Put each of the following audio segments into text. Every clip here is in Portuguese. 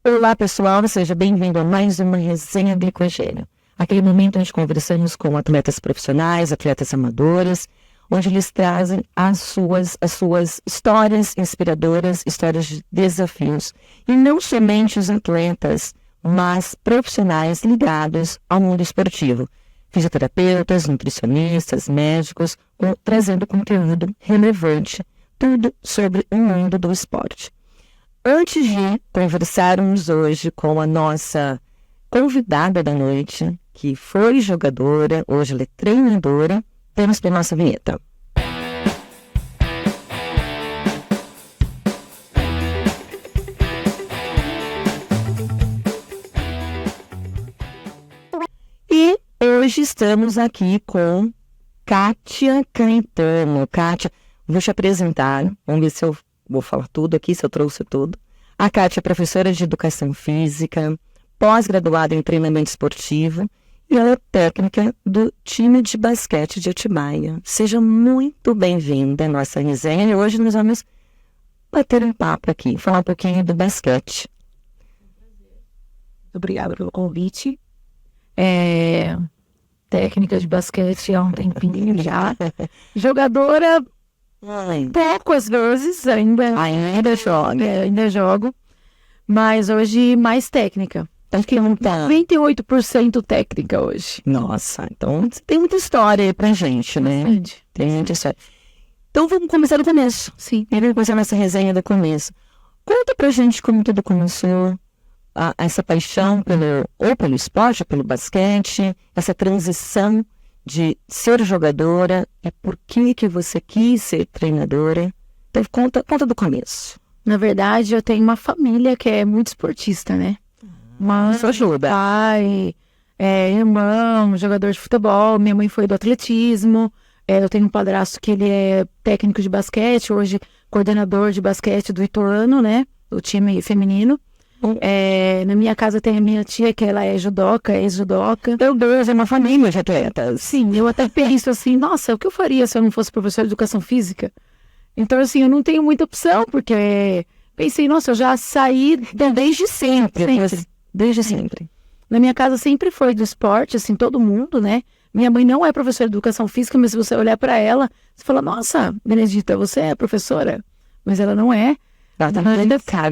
Olá, pessoal, seja bem-vindo a mais uma resenha Glicogênio. Aquele momento onde conversamos com atletas profissionais, atletas amadoras, onde eles trazem as suas histórias inspiradoras, histórias de desafios. E não somente os atletas, mas profissionais ligados ao mundo esportivo. Fisioterapeutas, nutricionistas, médicos, trazendo conteúdo relevante, tudo sobre o mundo do esporte. Antes de conversarmos hoje com a nossa convidada da noite, que foi jogadora, hoje ela é treinadora, temos para a nossa vinheta. E hoje estamos aqui com Kátia Caetano. Kátia, vou te apresentar, vamos ver se eu vou falar tudo aqui, se eu trouxe tudo. A Kátia é professora de educação física, pós-graduada em treinamento esportivo e ela é técnica do time de basquete de Atibaia. Seja muito bem-vinda à nossa resenha e hoje nós vamos bater um papo aqui, falar um pouquinho do basquete. Obrigada pelo convite. Técnica de basquete há um tempinho já. Jogadora... pouco às vezes, ainda jogo, mas hoje mais técnica. Acho que 98% técnica hoje. Nossa, então tem muita história aí pra gente, né? Bastante. Tem muita história. Então vamos começar do começo. Sim. Vamos começar nossa resenha do começo. Conta pra gente como tudo começou, essa paixão pelo esporte, pelo basquete, essa transição de ser jogadora, por que você quis ser treinadora. Então, conta do começo. Na verdade, eu tenho uma família que é muito esportista, né? Isso ajuda. Pai, irmão, jogador de futebol, minha mãe foi do atletismo, eu tenho um padrasto que ele é técnico de basquete, hoje coordenador de basquete do Ituano, né? Do time feminino. Na minha casa tem a minha tia, que ela é judoca, ex-judoca. Meu Deus, é uma família de atletas. Sim, eu até penso assim, nossa, o que eu faria se eu não fosse professora de educação física? Então, assim, eu não tenho muita opção, porque pensei, nossa, eu já saí desde sempre. Desde sempre. Na minha casa sempre foi do esporte, assim, todo mundo, né? Minha mãe não é professora de educação física, mas se você olhar para ela, você fala, nossa, Benedita, você é professora? Mas ela não é.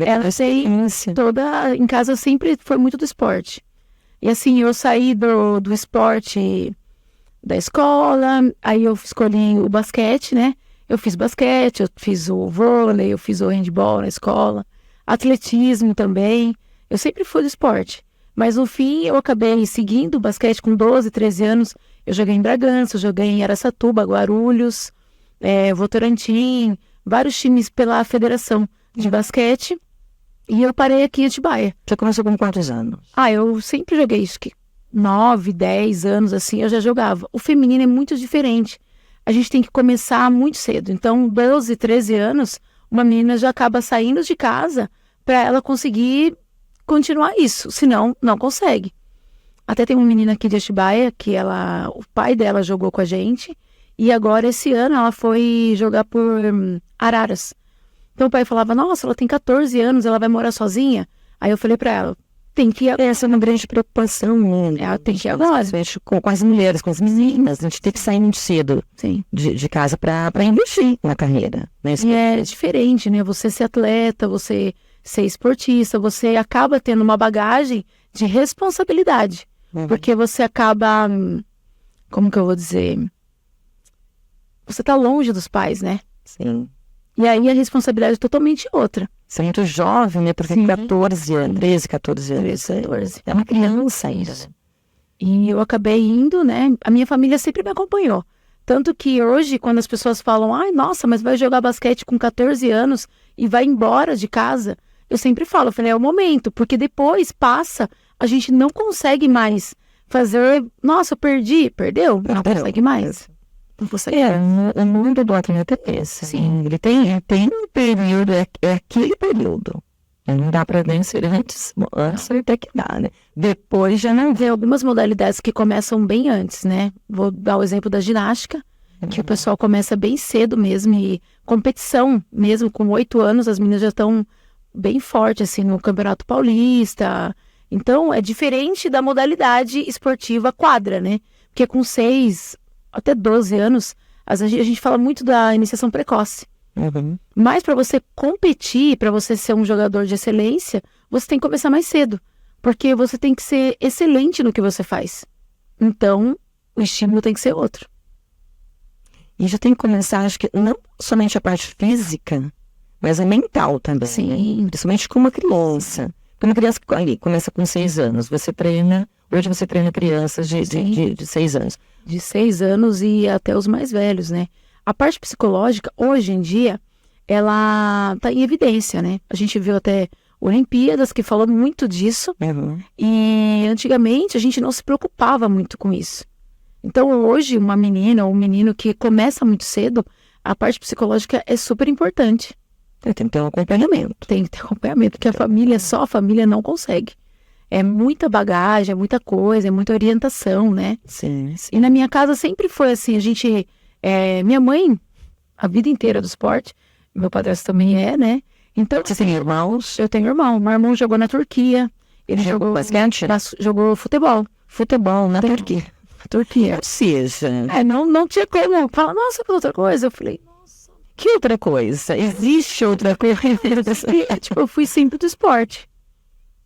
Ela sei, toda em casa sempre foi muito do esporte. E assim, eu saí do esporte da escola, aí eu escolhi o basquete, né? Eu fiz basquete, eu fiz o vôlei, eu fiz o handball na escola, atletismo também. Eu sempre fui do esporte. Mas no fim eu acabei seguindo o basquete com 12, 13 anos. Eu joguei em Bragança, eu joguei em Araçatuba, Guarulhos, Votorantim, vários times pela federação de basquete, e eu parei aqui em Atibaia. Você começou com quantos anos? Eu sempre joguei, acho que 9, 10 anos, assim, eu já jogava. O feminino é muito diferente. A gente tem que começar muito cedo. Então, 12, 13 anos, uma menina já acaba saindo de casa para ela conseguir continuar isso, senão não consegue. Até tem uma menina aqui de Atibaia, que o pai dela jogou com a gente, e agora esse ano ela foi jogar por Araras. Então o pai falava, nossa, ela tem 14 anos, ela vai morar sozinha? Aí eu falei pra ela, tem que ir agora. Essa é uma grande preocupação, né? Ela tem que ir agora. Com as mulheres, com as meninas, a gente tem que sair muito cedo de casa pra investir na carreira. Né? E é diferente, né? Você ser atleta, você ser esportista, você acaba tendo uma bagagem de responsabilidade. Porque você acaba, como que eu vou dizer? Você tá longe dos pais, né? Sim. E aí a responsabilidade é totalmente outra. Você é muito jovem, né? Porque 14 anos, 13, 14 anos. 13, 14. É uma criança ainda. E eu acabei indo, né? A minha família sempre me acompanhou. Tanto que hoje, quando as pessoas falam, ai, nossa, mas vai jogar basquete com 14 anos e vai embora de casa, eu sempre falo, eu falei, é o momento, porque depois passa, a gente não consegue mais fazer, nossa, eu perdeu? Não consegue mais. O mundo do atleta é esse. Sim. Ele tem um período, é aquele período. Não dá para vencer antes até que dá, né? Depois já não. Tem algumas modalidades que começam bem antes, né? Vou dar o exemplo da ginástica, que o pessoal começa bem cedo mesmo, e competição mesmo, com 8 anos, as meninas já estão bem forte, assim, no Campeonato Paulista. Então, é diferente da modalidade esportiva quadra, né? Porque com 6 até 12 anos, a gente fala muito da iniciação precoce. Uhum. Mas para você competir, para você ser um jogador de excelência, você tem que começar mais cedo. Porque você tem que ser excelente no que você faz. Então, o estímulo tem que ser outro. E já tem que começar, acho que não somente a parte física, mas a mental também. Sim. Né? Principalmente com uma criança. Porque uma criança ali, começa com 6 anos. Hoje você treina crianças de 6 anos. De 6 anos e até os mais velhos, né? A parte psicológica, hoje em dia, ela tá em evidência, né? A gente viu até Olimpíadas que falou muito disso. Uhum. E antigamente a gente não se preocupava muito com isso. Então hoje uma menina ou um menino que começa muito cedo, a parte psicológica é super importante. Tem que ter um acompanhamento. Tem que ter acompanhamento, porque só a família não consegue. É muita bagagem, é muita coisa, é muita orientação, né? Sim. E na minha casa sempre foi assim, minha mãe, a vida inteira do esporte, meu padrasto também é, né? Então, Você tem irmãos? eu tenho irmão. Meu irmão jogou na Turquia. Ele jogou basquete? Jogou futebol. Futebol na Turquia. Turquia. Ou seja, Não tinha como falar, nossa, que outra coisa. Eu falei, que outra coisa? Existe outra coisa? eu fui sempre do esporte.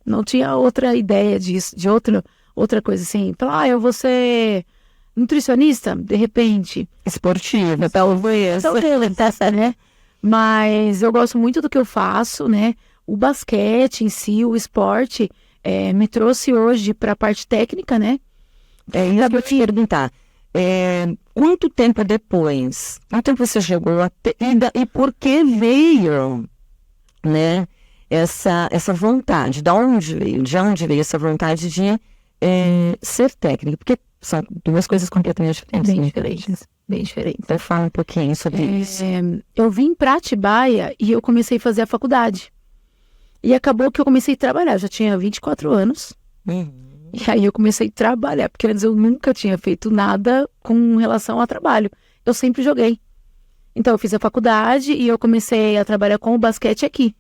Não tinha outra ideia disso, de outra coisa assim. Falar, eu vou ser nutricionista, de repente. Esportiva, talvez. Né? Mas eu gosto muito do que eu faço, né? O basquete em si, o esporte, me trouxe hoje para a parte técnica, né? Ainda vou te perguntar, quanto tempo depois, quanto você chegou e por que veio, né, essa vontade? De onde veio essa vontade de ser técnico? Porque são duas coisas completamente diferentes. Bem diferentes. Então fala um pouquinho sobre isso. Eu vim para Atibaia e eu comecei a fazer a faculdade. E acabou que eu comecei a trabalhar. Eu já tinha 24 anos. E aí eu comecei a trabalhar, porque antes eu nunca tinha feito nada com relação a trabalho. Eu sempre joguei. Então eu fiz a faculdade e eu comecei a trabalhar com o basquete aqui.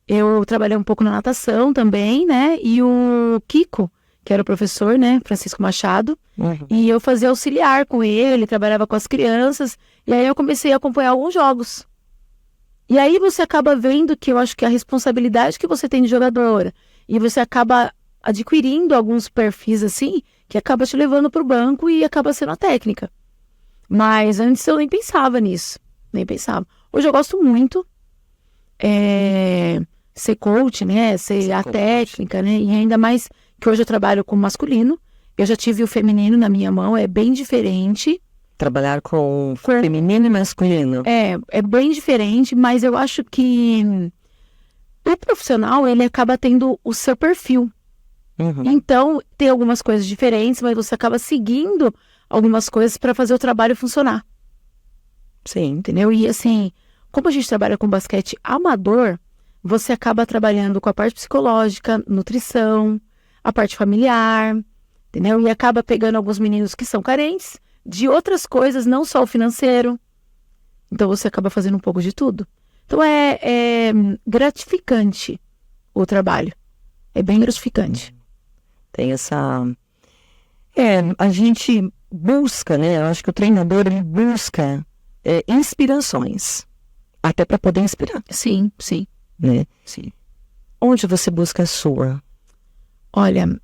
Eu trabalhei um pouco na natação também, né? E o Kiko, que era o professor, né? Francisco Machado. E eu fazia auxiliar com ele, trabalhava com as crianças. E aí eu comecei a acompanhar alguns jogos. E aí você acaba vendo que eu acho que a responsabilidade que você tem de jogadora, e você acaba adquirindo alguns perfis assim, que acaba te levando para o banco e acaba sendo a técnica. Mas antes eu nem pensava nisso. Nem pensava. Hoje eu gosto muito ser coach, né? Ser a técnica, né? E ainda mais que hoje eu trabalho com masculino. Eu já tive o feminino na minha mão, é bem diferente. Trabalhar com feminino e masculino. É bem diferente, mas eu acho que o profissional, ele acaba tendo o seu perfil. Então, tem algumas coisas diferentes, mas você acaba seguindo algumas coisas para fazer o trabalho funcionar. Sim. Entendeu? E assim, como a gente trabalha com basquete amador, você acaba trabalhando com a parte psicológica, nutrição, a parte familiar, entendeu? E acaba pegando alguns meninos que são carentes de outras coisas, não só o financeiro. Então, você acaba fazendo um pouco de tudo. Então, é gratificante o trabalho. É bem gratificante. Tem essa... a gente busca, né? Eu acho que o treinador, ele busca inspirações. Até para poder inspirar. Sim. Né? Sim. Onde você busca a sua? Olha,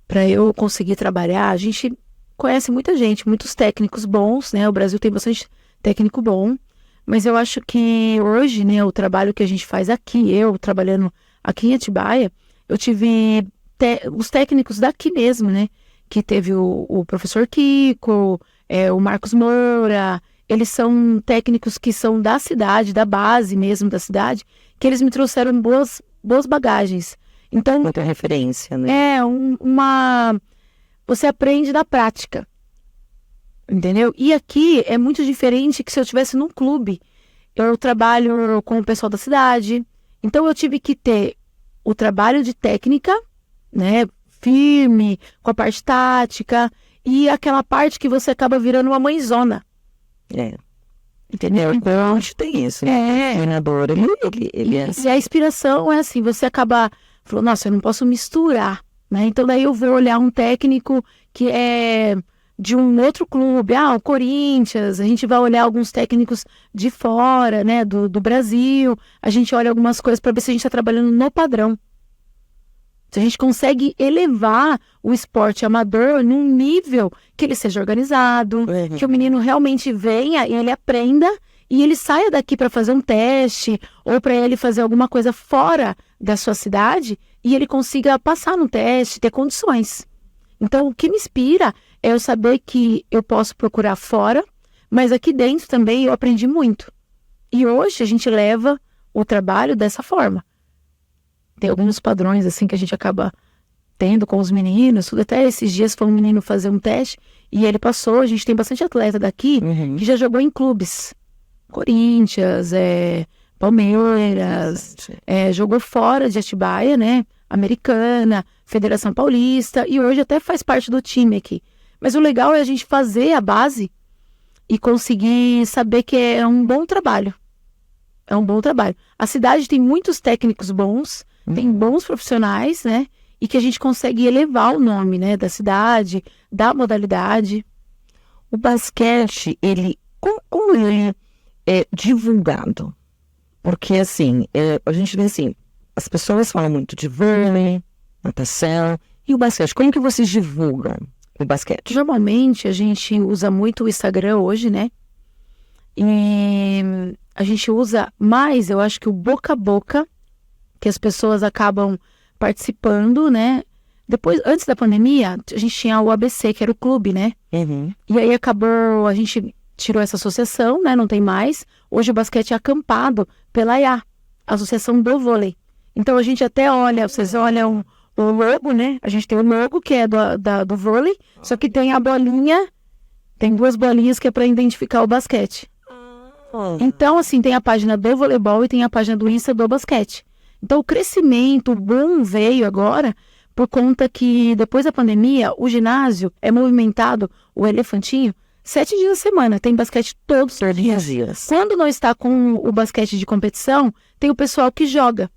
para eu conseguir trabalhar, a gente conhece muita gente, muitos técnicos bons, né? O Brasil tem bastante técnico bom. Mas eu acho que hoje, né, o trabalho que a gente faz aqui, eu trabalhando aqui em Atibaia, eu tive os técnicos daqui mesmo, né? Que teve o professor Kiko, o Marcos Moura. Eles são técnicos que são da cidade, da base mesmo da cidade, que eles me trouxeram boas bagagens. Então, muita referência, né? Você aprende da prática. Entendeu? E aqui é muito diferente que se eu estivesse num clube. Eu trabalho com o pessoal da cidade. Então eu tive que ter o trabalho de técnica, né? Firme, com a parte tática. E aquela parte que você acaba virando uma mãezona. Entendeu? Então, a gente tem isso. O treinador, ele é assim. E a inspiração é assim, você acaba falando, nossa, eu não posso misturar, né? Então daí eu vou olhar um técnico que é de um outro clube, o Corinthians, a gente vai olhar alguns técnicos de fora, né, do Brasil, a gente olha algumas coisas para ver se a gente está trabalhando no padrão. Se a gente consegue elevar o esporte amador num nível que ele seja organizado, que o menino realmente venha e ele aprenda e ele saia daqui para fazer um teste ou para ele fazer alguma coisa fora da sua cidade e ele consiga passar no teste, ter condições. Então, o que me inspira é eu saber que eu posso procurar fora, mas aqui dentro também eu aprendi muito. E hoje a gente leva o trabalho dessa forma. Tem alguns padrões assim que a gente acaba tendo com os meninos. Tudo. Até esses dias foi um menino fazer um teste e ele passou. A gente tem bastante atleta daqui que já jogou em clubes. Corinthians, Palmeiras, jogou fora de Atibaia, né? Americana, Federação Paulista, e hoje até faz parte do time aqui. Mas o legal é a gente fazer a base e conseguir saber que é um bom trabalho. É um bom trabalho. A cidade tem muitos técnicos bons, tem bons profissionais, né? E que a gente consegue elevar o nome, né, da cidade, da modalidade. O basquete, como ele é divulgado? Porque, assim, a gente vê assim, as pessoas falam muito de vôlei, natação, e o basquete. Como que vocês divulgam o basquete? Normalmente, a gente usa muito o Instagram hoje, né? E a gente usa mais, eu acho que o boca a boca, que as pessoas acabam participando, né? Depois, antes da pandemia, a gente tinha o ABC, que era o clube, né? E aí acabou, a gente tirou essa associação, né? Não tem mais. Hoje o basquete é acampado pela IA, Associação do Vôlei. Então a gente até olha, vocês olham o logo, né? A gente tem o logo, que é do vôlei, só que tem a bolinha, tem 2 bolinhas que é para identificar o basquete. Então, assim, tem a página do voleibol e tem a página do Insta do basquete. Então, o crescimento, o boom veio agora por conta que, depois da pandemia, o ginásio é movimentado, o Elefantinho, 7 dias da semana. Tem basquete todos os dias. Quando não está com o basquete de competição, tem o pessoal que joga.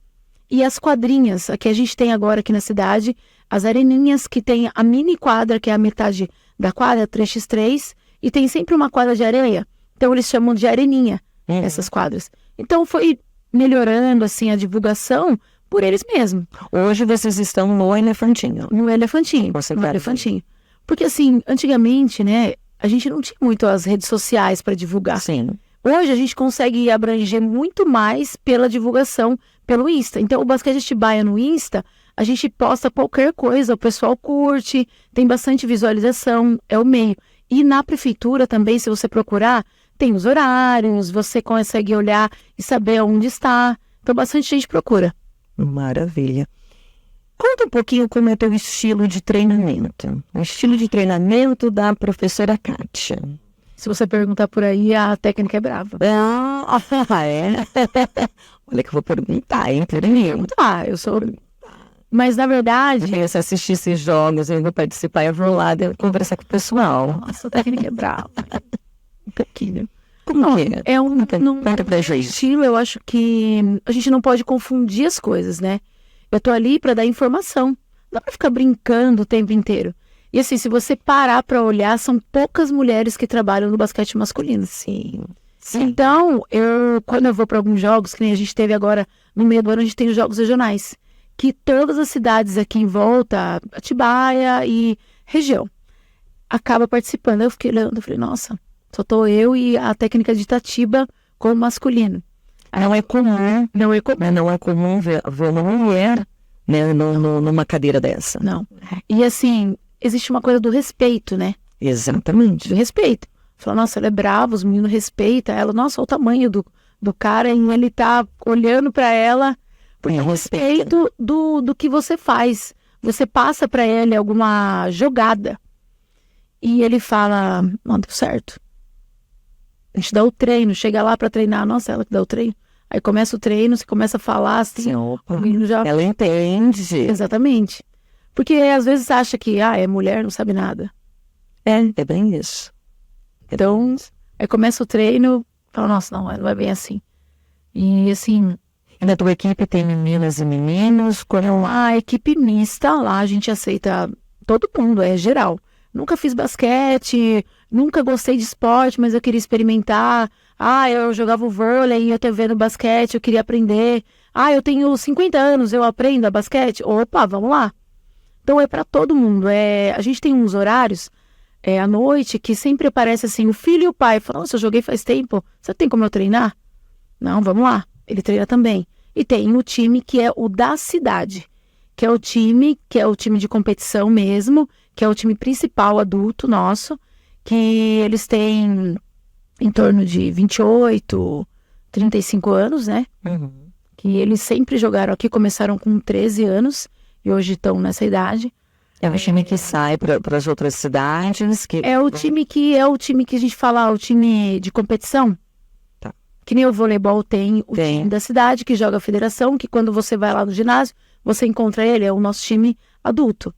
E as quadrinhas, que a gente tem agora aqui na cidade, as areninhas, que tem a mini quadra, que é a metade da quadra, 3x3, e tem sempre uma quadra de areia. Então, eles chamam de areninha, essas quadras. Então, foi melhorando, assim, a divulgação por eles mesmos. Hoje, vocês estão no Elefantinho. No Elefantinho. No Elefantinho. Porque, assim, antigamente, né, a gente não tinha muito as redes sociais para divulgar. Sim. Hoje, a gente consegue abranger muito mais pela divulgação pelo Insta. Então, o Basquete Atibaia no Insta, a gente posta qualquer coisa, o pessoal curte, tem bastante visualização, é o meio. E na prefeitura também, se você procurar, tem os horários, você consegue olhar e saber onde está. Então, bastante gente procura. Maravilha. Conta um pouquinho como é o teu estilo de treinamento. O estilo de treinamento da professora Kátia. Se você perguntar por aí, a técnica é brava. Olha que eu vou perguntar, hein? Eu sou... Mas, na verdade... Se assistir esses jogos, eu vou participar, eu vou lá conversar com o pessoal. Nossa, a técnica é brava. Um pouquinho. Como é? É um gente. estilo, eu acho que a gente não pode confundir as coisas, né? Eu tô ali para dar informação. Não dá pra ficar brincando o tempo inteiro. E assim, se você parar para olhar, são poucas mulheres que trabalham no basquete masculino. Sim. Então, quando eu vou para alguns jogos, que nem a gente teve agora, no meio do ano, a gente tem os jogos regionais. Que todas as cidades aqui em volta, Atibaia e região, acaba participando. Eu fiquei olhando, eu falei, nossa, só tô eu e a técnica de Itatiba como masculino. Não é comum ver uma mulher, né, numa cadeira dessa. Não. E assim, existe uma coisa do respeito, né? Exatamente. Do respeito. Fala, nossa, ela é brava, os meninos respeitam ela. Nossa, olha o tamanho do cara e ele tá olhando para ela. Porque é o respeito do que você faz. Você passa para ele alguma jogada e ele fala, não, deu certo. A gente dá o treino, chega lá para treinar, nossa, ela que dá o treino. Aí começa o treino, você começa a falar assim, Sim, o menino já... Ela entende. Exatamente. Porque às vezes acha que, é mulher, não sabe nada. É bem isso. Então, aí começa o treino, Fala, nossa, não é bem assim. E assim... E na tua equipe tem meninas e meninos? A equipe mista lá, a gente aceita todo mundo, é geral. Nunca fiz basquete, nunca gostei de esporte, mas eu queria experimentar. Eu jogava o vôlei, ia ter vendo basquete, eu queria aprender. Eu tenho 50 anos, eu aprendo a basquete. Opa, vamos lá. Então é para todo mundo. A gente tem uns horários à noite que sempre aparece assim, o filho e o pai. Falam, nossa, eu joguei faz tempo, você tem como eu treinar? Não, vamos lá. Ele treina também. E tem o time que é o da cidade, que é o time de competição mesmo, que é o time principal adulto nosso, que eles têm em torno de 28, 35 anos, né? Uhum. Que eles sempre jogaram aqui, começaram com 13 anos e hoje estão nessa idade. É o time que sai para as outras cidades. É o time que a gente fala, o time de competição. Tá. Que nem o voleibol tem o time da cidade, que joga a federação, que quando você vai lá no ginásio, você encontra ele, é o nosso time adulto.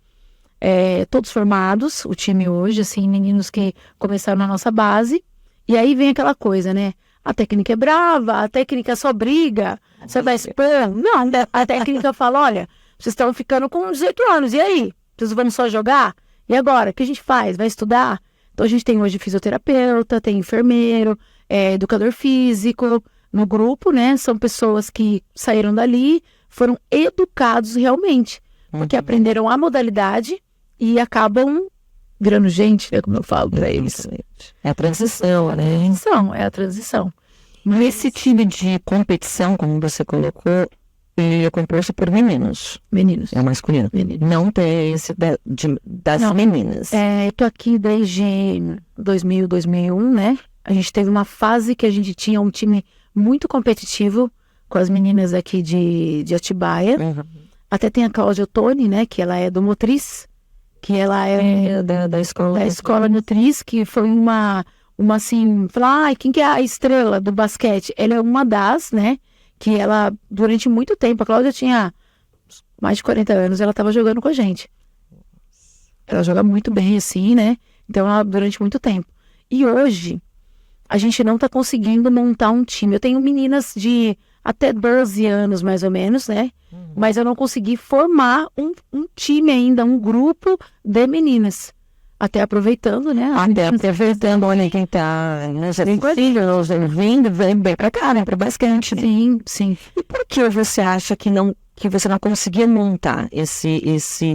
Todos formados, o time hoje, assim, meninos que começaram na nossa base. E aí vem aquela coisa, né? A técnica é brava, a técnica só briga, você vai spam. Não, a técnica fala, olha, vocês estão ficando com 18 anos, e aí? Vocês vão só jogar? E agora? O que a gente faz? Vai estudar? Então a gente tem hoje fisioterapeuta, tem enfermeiro, educador físico no grupo, né? São pessoas que saíram dali, foram educados realmente, porque aprenderam a modalidade e acabam virando gente, né? Como eu falo para eles. É a transição, né? É a transição. Esse time de competição, como você colocou, ele é composto por meninos. Meninos. É masculino. Meninos. Não tem esse das meninas. Eu tô aqui desde 2000, 2001, né? A gente teve uma fase que a gente tinha um time muito competitivo com as meninas aqui de Atibaia. Uhum. Até tem a Cláudia Toni, né? Que ela é do Motriz. Que ela é da escola. Da escola Motriz, que foi uma assim... Falar, quem que é a estrela do basquete? Ela é uma das, né? Que ela, durante muito tempo, a Cláudia tinha mais de 40 anos, ela estava jogando com a gente. Ela joga muito bem, assim, né? Então, ela, durante muito tempo. E hoje, a gente não está conseguindo montar um time. Eu tenho meninas de até 12 anos, mais ou menos, né? Mas eu não consegui formar um time ainda, um grupo de meninas. Até aproveitando, né? Aproveitando, olha quem tá nos filhos vindo, vem bem pra cá, né? Pra basquete. Né? Sim, sim. E por que você acha que você não conseguia montar esse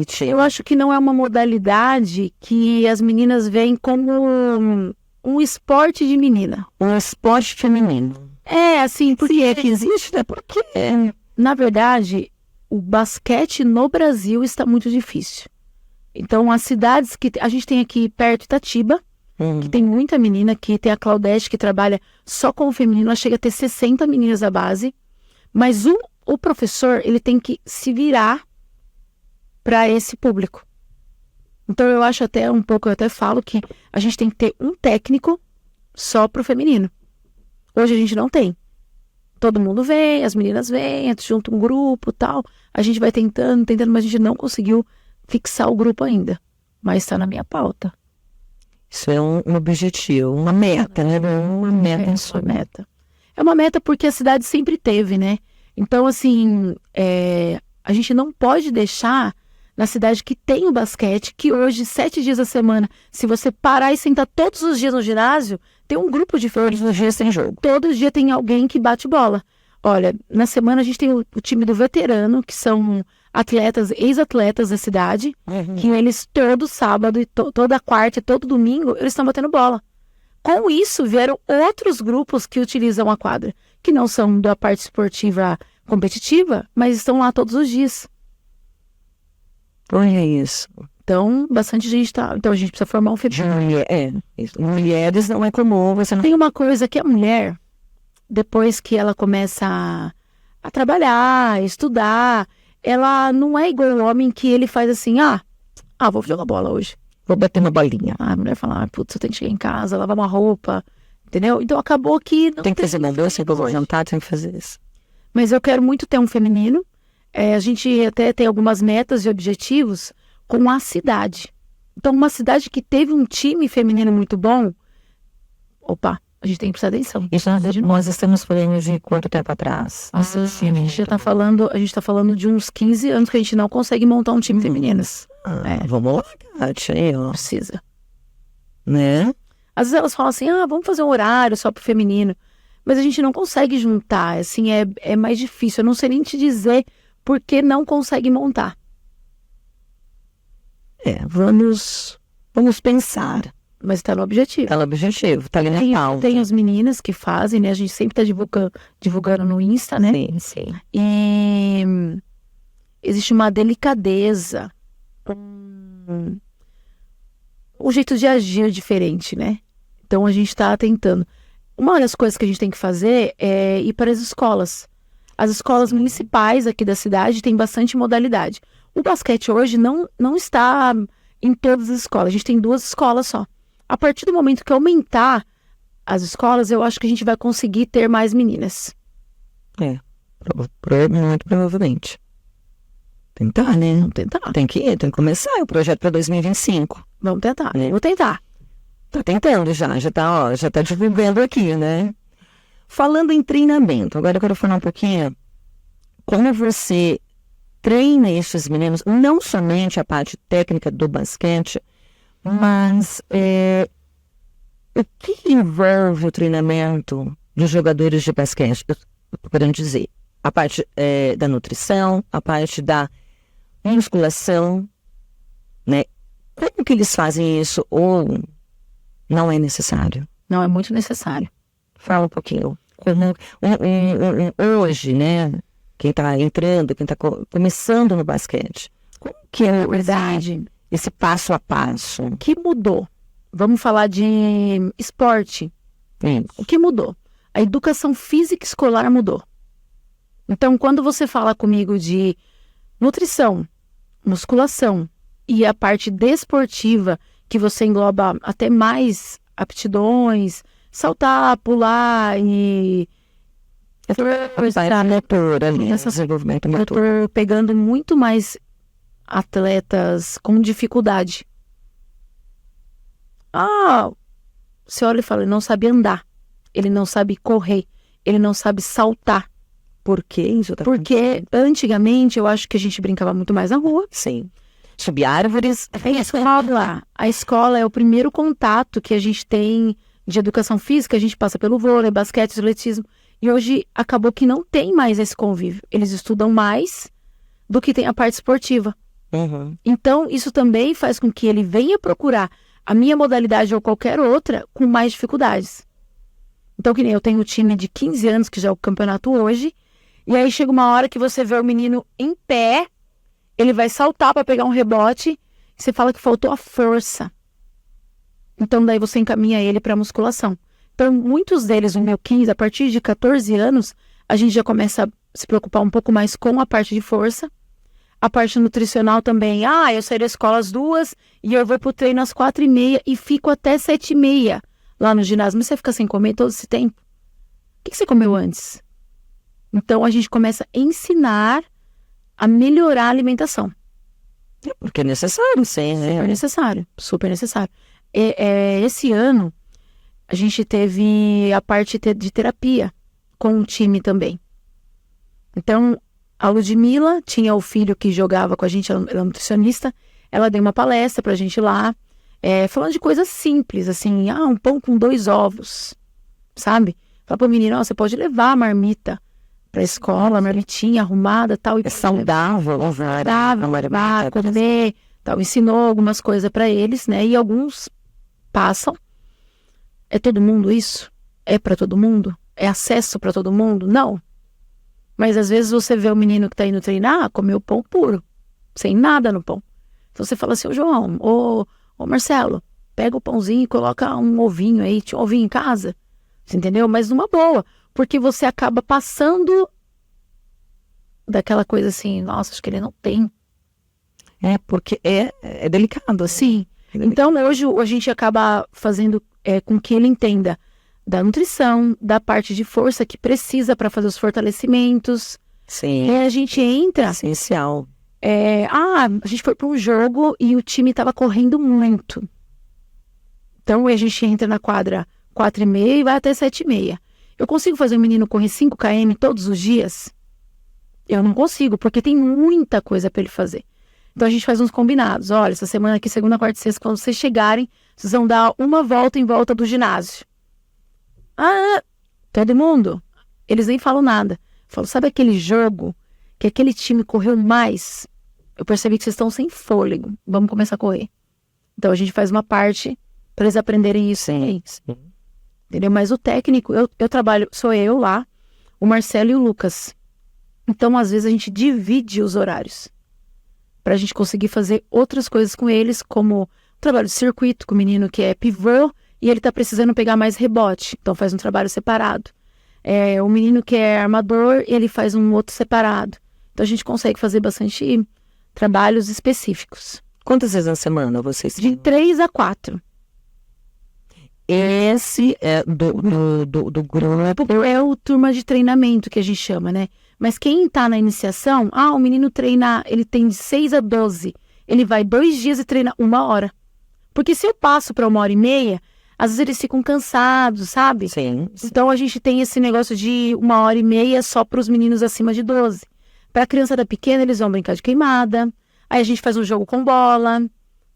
time? Eu acho que não é uma modalidade que as meninas veem como um esporte de menina. Um esporte feminino. Assim, porque que existe, né? Porque, na verdade, o basquete no Brasil está muito difícil. Então, as cidades que a gente tem aqui perto, Itatiba, que tem muita menina, que tem a Claudete, que trabalha só com o feminino, ela chega a ter 60 meninas da base, mas o professor, ele tem que se virar para esse público. Então, eu acho até um pouco, eu até falo que a gente tem que ter um técnico só para o feminino. Hoje a gente não tem. Todo mundo vem, as meninas vêm, junta um grupo e tal. A gente vai tentando, mas a gente não conseguiu fixar o grupo ainda. Mas está na minha pauta. Isso é um objetivo, uma meta, né? Uma meta. Uma meta. É uma meta porque a cidade sempre teve, né? Então, assim, a gente não pode deixar na cidade que tem o basquete, que hoje, 7 dias da semana, se você parar e sentar todos os dias no ginásio, tem um grupo de todos os dias tem jogo. Todos os dias tem alguém que bate bola. Olha, na semana a gente tem o time do veterano, que são atletas, ex-atletas da cidade, que eles todo sábado, e toda quarta e todo domingo, eles estão batendo bola. Com isso, vieram outros grupos que utilizam a quadra, que não são da parte esportiva competitiva, mas estão lá todos os dias. Olha isso. Então, bastante gente tá... Então, a gente precisa formar um feminino. Mulheres não é comum. Você não... Tem uma coisa que a mulher, depois que ela começa a trabalhar, a estudar, ela não é igual o homem que ele faz assim, vou jogar bola hoje. Vou bater uma bolinha. A mulher fala, putz, eu tenho que chegar em casa, lavar uma roupa, entendeu? Então, acabou que... Não tem que fazer uma doce, vou jantar, tem que fazer isso. Mas eu quero muito ter um feminino. A gente até tem algumas metas e objetivos com a cidade. Então, uma cidade que teve um time feminino muito bom, A gente tem que prestar atenção. Isso nós estamos falando de quanto tempo atrás? A gente já tá falando de uns 15 anos que a gente não consegue montar um time de meninas. Vamos lá, Kátia, aí, ó. Precisa. Né? Às vezes elas falam assim, vamos fazer um horário só pro feminino. Mas a gente não consegue juntar, assim, é mais difícil. Eu não sei nem te dizer por que não consegue montar. Vamos pensar. Mas tá no objetivo. Tá no objetivo, tá ali na pauta. Tem as meninas que fazem, né? A gente sempre tá divulgando no Insta, né? Sim. E existe uma delicadeza, um jeito de agir diferente, né? Então a gente tá tentando. Uma das coisas que a gente tem que fazer é ir para as escolas. As escolas municipais aqui da cidade têm bastante modalidade. O basquete hoje não está em todas as escolas. A gente tem 2 escolas só. A partir do momento que aumentar as escolas, eu acho que a gente vai conseguir ter mais meninas. Muito provavelmente. Tentar, né? Vamos tentar. Tem que começar o projeto para 2025. Vamos tentar. Né? Vou tentar. Tá tentando já tá divulgando aqui, né? Falando em treinamento, agora eu quero falar um pouquinho como você treina estes meninos, não somente a parte técnica do basquete, mas o que envolve o treinamento dos jogadores de basquete? Eu tô querendo dizer, a parte da nutrição, a parte da musculação, né? Como que eles fazem isso ou não é necessário? Não, é muito necessário. Fala um pouquinho. Hoje, né? Quem está entrando, quem está começando no basquete. Como que é verdade? Esse passo a passo? O que mudou? Vamos falar de esporte. O que mudou? A educação física escolar mudou. Então, quando você fala comigo de nutrição, musculação e a parte desportiva, que você engloba até mais aptidões, saltar, pular e desenvolvimento motor. Eu tô pegando muito mais atletas com dificuldade. Você olha e fala, ele não sabe andar, ele não sabe correr, ele não sabe saltar. Por quê? Porque antigamente eu acho que a gente brincava muito mais na rua. Sim. Subir árvores. A escola é o primeiro contato que a gente tem de educação física. A gente passa pelo vôlei, basquete, atletismo. E hoje acabou que não tem mais esse convívio. Eles estudam mais do que tem a parte esportiva. Então, isso também faz com que ele venha procurar a minha modalidade ou qualquer outra com mais dificuldades. Então, que nem eu tenho um time de 15 anos que já é o campeonato hoje. E aí chega uma hora que você vê o menino em pé, ele vai saltar para pegar um rebote, e você fala que faltou a força. Então daí você encaminha ele para musculação. Então muitos deles, no meu 15, a partir de 14 anos, a gente já começa a se preocupar um pouco mais com a parte de força. A parte nutricional também. Eu saio da escola às 2 e eu vou pro treino às 4:30 e fico até 7:30 lá no ginásio. Mas você fica sem comer todo esse tempo? O que você comeu antes? Então a gente começa a ensinar a melhorar a alimentação. Porque é necessário, sim, né? Super necessário, super necessário. Esse ano, a gente teve a parte de terapia com o time também. Então, a Ludmilla tinha o filho que jogava com a gente, ela é nutricionista, ela deu uma palestra pra gente lá, falando de coisas simples, assim, um pão com 2 ovos, sabe? Fala pro menino, você pode levar a marmita pra escola, a marmitinha arrumada, tal. É saudável, comer, tal. Ensinou algumas coisas pra eles, né? E alguns passam. É todo mundo isso? É pra todo mundo? É acesso pra todo mundo? Não. Mas às vezes você vê o menino que tá indo treinar, comeu pão puro, sem nada no pão. Então você fala assim, ô João, ô Marcelo, pega o pãozinho e coloca um ovinho aí, tinha um ovinho em casa, você entendeu? Mas numa boa, porque você acaba passando daquela coisa assim, nossa, acho que ele não tem. Porque é delicado, assim. Então hoje a gente acaba fazendo com que ele entenda da nutrição, da parte de força que precisa para fazer os fortalecimentos. Sim. A gente entra... Essencial. A gente foi para um jogo e o time estava correndo muito. Então a gente entra na quadra 4h30 e vai até 7h30. Eu consigo fazer um menino correr 5 km todos os dias? Eu não consigo, porque tem muita coisa para ele fazer. Então a gente faz uns combinados. Olha, essa semana aqui, segunda, quarta e sexta, quando vocês chegarem, vocês vão dar uma volta em volta do ginásio. Ah, todo mundo? Eles nem falam nada. Eu falo, sabe aquele jogo que aquele time correu mais? Eu percebi que vocês estão sem fôlego. Vamos começar a correr. Então a gente faz uma parte para eles aprenderem isso. Sim. Entendeu? Mas o técnico, eu trabalho, sou eu lá, o Marcelo e o Lucas. Então, às vezes, a gente divide os horários para a gente conseguir fazer outras coisas com eles, como o trabalho de circuito com o menino que é pivô e ele tá precisando pegar mais rebote. Então, faz um trabalho separado. O menino que é armador, ele faz um outro separado. Então, a gente consegue fazer bastante trabalhos específicos. Quantas vezes na semana vocês De 3 a 4. Esse é do grupo. É o turma de treinamento que a gente chama, né? Mas quem tá na iniciação, o menino treina, ele tem de 6 a 12. Ele vai 2 dias e treina 1 hora. Porque se eu passo para 1h30, às vezes eles ficam cansados, sabe? Sim. Então a gente tem esse negócio de 1h30 só para os meninos acima de 12. Para a criança da pequena, eles vão brincar de queimada. Aí a gente faz um jogo com bola,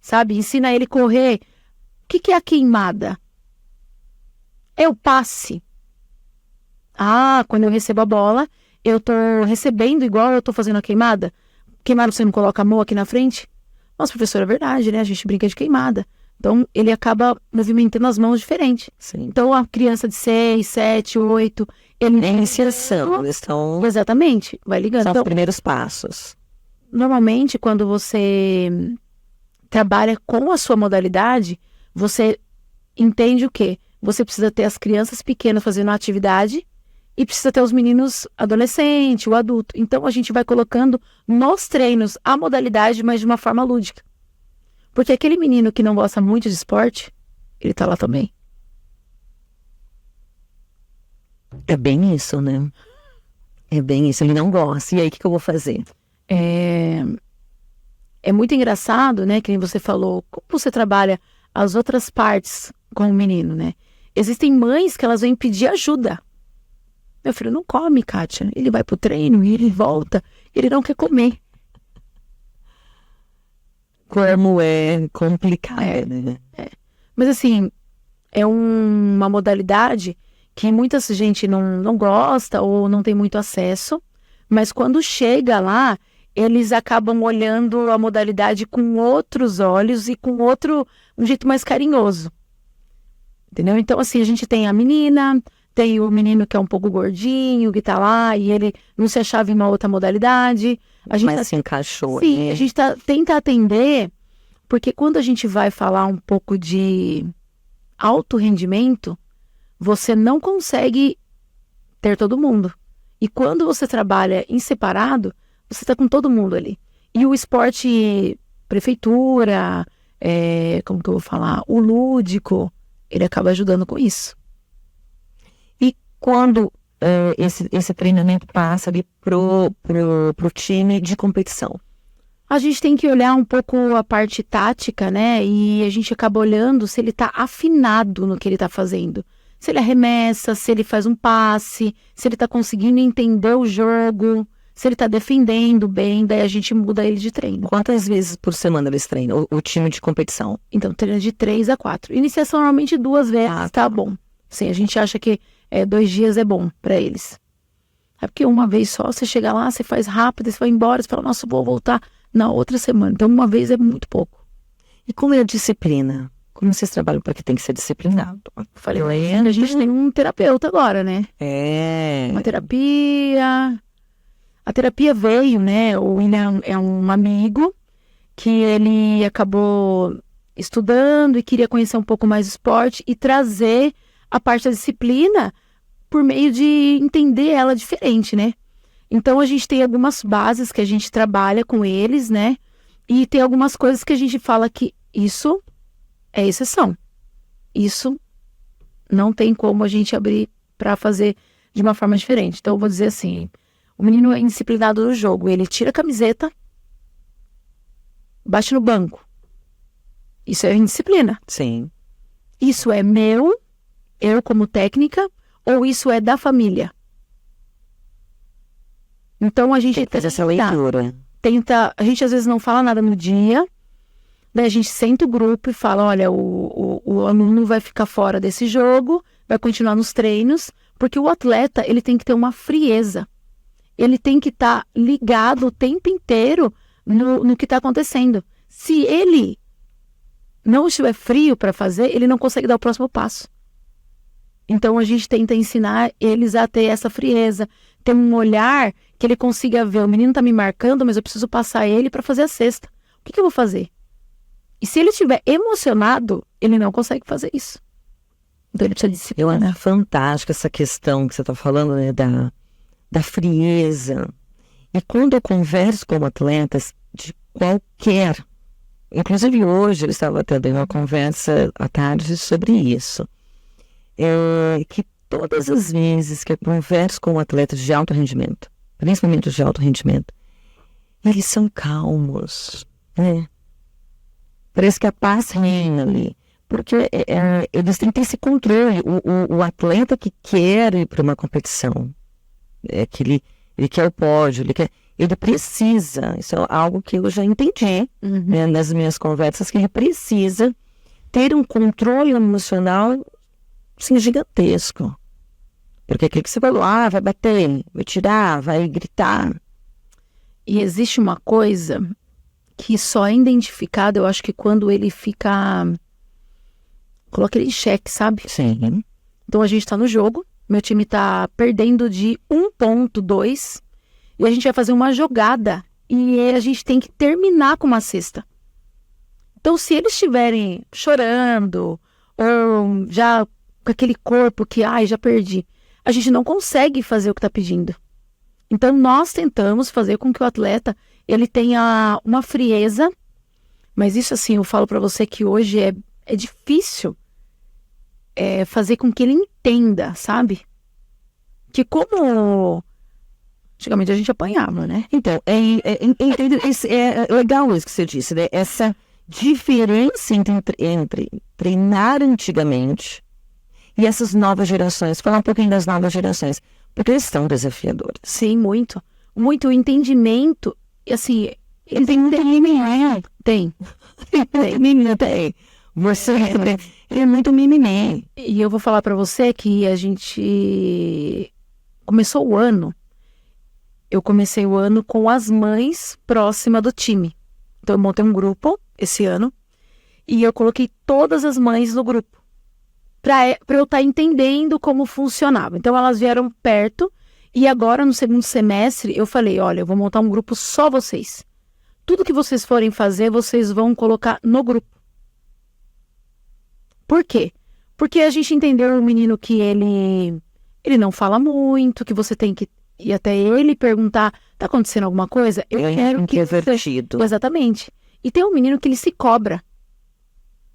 sabe? Ensina ele a correr. O que é a queimada? É o passe. Quando eu recebo a bola, eu tô recebendo igual eu tô fazendo a queimada. Queimada, você não coloca a mão aqui na frente? Nossa, professor, é verdade, né? A gente brinca de queimada. Então, ele acaba movimentando as mãos diferente. Sim. Então, a criança de 6, 7, 8... Ele... É iniciação. Eles estão... Exatamente. Vai ligando. São Então, os primeiros passos. normalmente, quando você trabalha com a sua modalidade, você entende o quê? Você precisa ter as crianças pequenas fazendo a atividade e precisa ter os meninos adolescentes, o adulto. Então, a gente vai colocando nos treinos a modalidade, mas de uma forma lúdica. Porque aquele menino que não gosta muito de esporte, ele tá lá também. É bem isso, né? É bem isso. Ele não gosta. E aí, o que eu vou fazer? É muito engraçado, né? Que nem você falou, como você trabalha as outras partes com o menino, né? Existem mães que elas vêm pedir ajuda. Meu filho não come, Kátia. Ele vai pro treino e ele volta. Ele não quer comer. Como é complicado, né? Mas assim, é uma modalidade que muita gente não gosta ou não tem muito acesso. Mas quando chega lá, eles acabam olhando a modalidade com outros olhos e com um jeito mais carinhoso. Entendeu? Então, assim, a gente tem a menina, tem o menino que é um pouco gordinho, que tá lá, e ele não se achava em uma outra modalidade. Mas se encaixou. Sim, a gente tenta atender, porque quando a gente vai falar um pouco de alto rendimento, você não consegue ter todo mundo. E quando você trabalha em separado, você tá com todo mundo ali. E o esporte, prefeitura, como que eu vou falar? O lúdico, ele acaba ajudando com isso. E quando esse treinamento passa ali pro time de competição? A gente tem que olhar um pouco a parte tática, né? E a gente acaba olhando se ele tá afinado no que ele tá fazendo. Se ele arremessa, se ele faz um passe, se ele tá conseguindo entender o jogo, se ele tá defendendo bem, daí a gente muda ele de treino. Quantas vezes por semana eles treinam, o time de competição? Então, treina de 3 a 4. Iniciação normalmente 2 vezes, tá bom. Sim, a gente acha que 2 dias é bom pra eles. É porque uma vez só, você chega lá, você faz rápido, você vai embora, você fala, nossa, vou voltar na outra semana. Então, uma vez é muito pouco. E como é a disciplina? Como vocês trabalham para que tem que ser disciplinado? Falei, a gente tem um terapeuta agora, né? Uma terapia. A terapia veio, né? O William é um amigo que ele acabou estudando e queria conhecer um pouco mais do esporte e trazer a parte da disciplina por meio de entender ela diferente, né? Então, a gente tem algumas bases que a gente trabalha com eles, né? E tem algumas coisas que a gente fala que isso é exceção. Isso não tem como a gente abrir para fazer de uma forma diferente. Então, eu vou dizer assim, o menino é indisciplinado no jogo, ele tira a camiseta, bate no banco. Isso é indisciplina. Sim. Isso é meu eu como técnica, ou isso é da família? Então a gente Faz essa leitura. a gente às vezes não fala nada no dia, daí a gente senta o grupo e fala, olha, o aluno vai ficar fora desse jogo, vai continuar nos treinos, porque o atleta, ele tem que ter uma frieza. Ele tem que estar ligado o tempo inteiro no que está acontecendo. Se ele não estiver frio para fazer, ele não consegue dar o próximo passo. Então a gente tenta ensinar eles a ter essa frieza, ter um olhar que ele consiga ver, o menino está me marcando, mas eu preciso passar ele para fazer a cesta. O que eu vou fazer? E se ele estiver emocionado, ele não consegue fazer isso. Então ele precisa de disciplina. Eu acho fantástica essa questão que você está falando, né, da frieza. E quando eu converso com atletas de qualquer... Inclusive hoje eu estava tendo uma conversa à tarde sobre isso. Que todas as vezes que eu converso com atletas de alto rendimento, principalmente os de alto rendimento, eles são calmos, né? Parece que a paz reina ali. Porque eles têm que ter esse controle. O atleta que quer ir para uma competição, que ele quer o pódio, ele precisa, isso é algo que eu já entendi, né, nas minhas conversas, que ele precisa ter um controle emocional assim, gigantesco. Porque aquilo que você falou, vai bater, vai tirar, vai gritar. E existe uma coisa que só é identificada, eu acho que quando ele fica... Coloca ele em xeque, sabe? Sim. Então a gente tá no jogo, meu time tá perdendo de 1,2 e a gente vai fazer uma jogada e a gente tem que terminar com uma cesta. Então se eles estiverem chorando ou já com aquele corpo que, já perdi, a gente não consegue fazer o que tá pedindo. Então nós tentamos fazer com que o atleta ele tenha uma frieza, mas isso assim, eu falo para você que hoje é difícil fazer com que ele entenda, sabe? Que como antigamente a gente apanhava, né? Então, é legal isso que você disse, né? Essa diferença entre treinar antigamente e essas novas gerações. Falar um pouquinho das novas gerações, porque eles são desafiadores. Sim, muito. Muito entendimento. E assim, Ele tem muito mimimi. tem. Menina, tem. Você é muito mimimi. E eu vou falar pra você que a gente começou o ano. Eu comecei o ano com as mães próximas do time. Então eu montei um grupo esse ano e eu coloquei todas as mães no grupo para eu estar entendendo como funcionava. Então elas vieram perto e agora no segundo semestre eu falei, olha, eu vou montar um grupo só vocês. Tudo que vocês forem fazer, vocês vão colocar no grupo. Por quê? Porque a gente entendeu o menino que ele não fala muito, que você tem que ir até ele perguntar, tá acontecendo alguma coisa? Eu quero que você... Exatamente. E tem um menino que ele se cobra.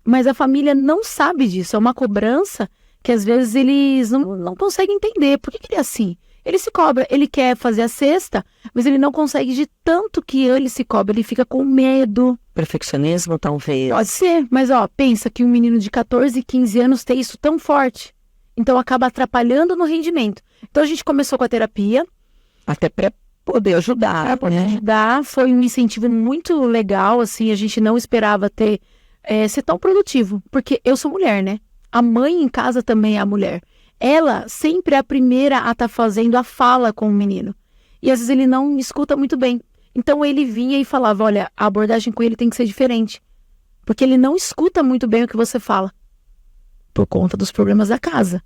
Mas a família não sabe disso. É uma cobrança que às vezes eles não conseguem entender. Por que ele é assim? Ele se cobra, ele quer fazer a cesta, mas ele não consegue de tanto que ele se cobra. Ele fica com medo. Perfeccionismo, talvez. Pode ser, mas pensa que um menino de 14, 15 anos tem isso tão forte. Então acaba atrapalhando no rendimento. Então a gente começou com a terapia. Até para poder ajudar. Para poder ajudar. Foi um incentivo muito legal, assim. A gente não esperava ser tão produtivo. Porque eu sou mulher, né? A mãe em casa também é a mulher. Ela sempre é a primeira a estar fazendo a fala com o menino. E às vezes ele não escuta muito bem. Então ele vinha e falava, olha, a abordagem com ele tem que ser diferente. Porque ele não escuta muito bem o que você fala. Por conta dos problemas da casa.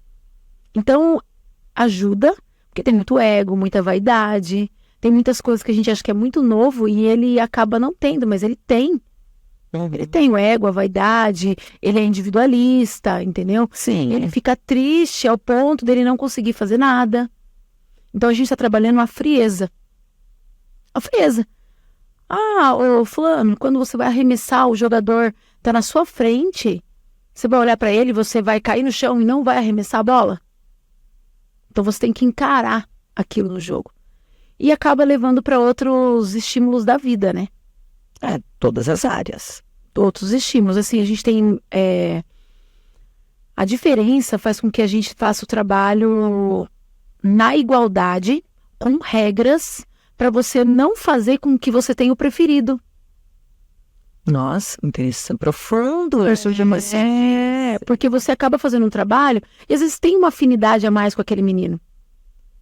Então, ajuda, porque tem muito ego, muita vaidade. Tem muitas coisas que a gente acha que é muito novo e ele acaba não tendo, mas ele tem. Ele tem o ego, a vaidade, ele é individualista, entendeu? Sim. Ele fica triste ao ponto dele não conseguir fazer nada. Então a gente está trabalhando a frieza. A frieza. Ô fulano, quando você vai arremessar, o jogador tá na sua frente, você vai olhar para ele, você vai cair no chão e não vai arremessar a bola? Então você tem que encarar aquilo no jogo. E acaba levando para outros estímulos da vida, né? Todas as áreas. Outros estímulos. Assim, a gente tem... A diferença faz com que a gente faça o trabalho na igualdade, com regras, para você não fazer com que você tenha o preferido. Nossa, interessante, profundo. Porque você acaba fazendo um trabalho e às vezes tem uma afinidade a mais com aquele menino.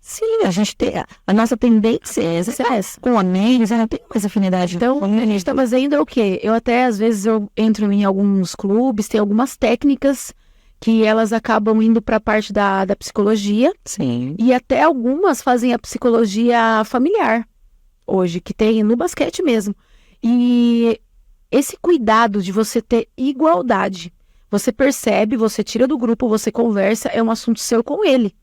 Sim, a gente tem, a nossa tendência é essa. Com homens, ela tem mais afinidade. Então, a gente está fazendo o quê? Eu até, às vezes, eu entro em alguns clubes, tem algumas técnicas que elas acabam indo para a parte da psicologia. Sim. E até algumas fazem a psicologia familiar, hoje, que tem no basquete mesmo. E esse cuidado de você ter igualdade, você percebe, você tira do grupo, você conversa, é um assunto seu com ele.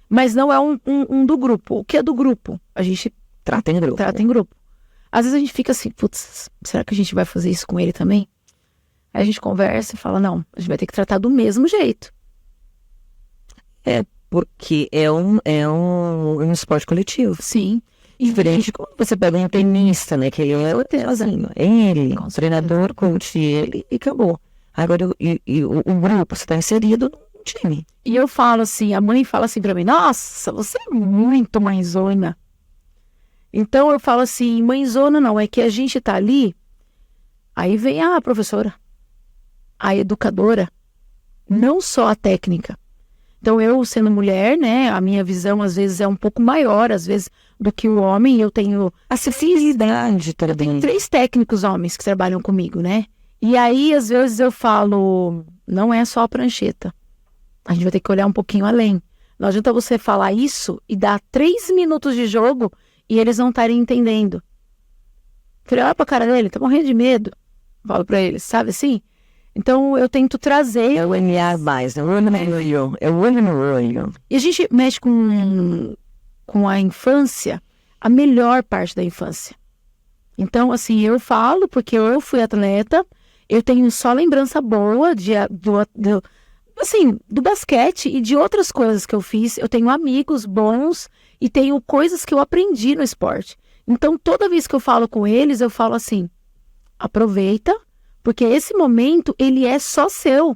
Mas não é um do grupo. O que é do grupo? A gente trata em grupo. Trata em grupo. Às vezes a gente fica assim, putz, será que a gente vai fazer isso com ele também? Aí a gente conversa e fala, não, a gente vai ter que tratar do mesmo jeito. Porque é um esporte coletivo. Sim. Diferente de quando você pega um tenista, né? Que ele é o sozinho. É ele, o treinador, coach, ele e acabou. Agora, o grupo, você está inserido no time. E eu falo assim, a mãe fala assim pra mim, nossa, você é muito mãezona. Então eu falo assim, mãezona não, é que a gente tá ali, aí vem a professora, a educadora, não só a técnica. Então eu, sendo mulher, né, a minha visão às vezes é um pouco maior, às vezes, do que o homem. Eu tenho a sensibilidade também. Tem 3 técnicos homens que trabalham comigo, né? E aí, às vezes eu falo, não é só a prancheta. A gente vai ter que olhar um pouquinho além. Não adianta você falar isso e dar 3 minutos de jogo e eles não estarem entendendo. Falei, olha pra cara dele, tá morrendo de medo. Falo pra eles, sabe assim? Então eu tento trazer. É o olhar mais, é o olho no olho. É o olho no olho. E a gente mexe com a infância, a melhor parte da infância. Então, assim, eu falo porque eu fui atleta, eu tenho só lembrança boa do basquete e de outras coisas que eu fiz. Eu tenho amigos bons e tenho coisas que eu aprendi no esporte. Então, toda vez que eu falo com eles, eu falo assim, aproveita, porque esse momento, ele é só seu.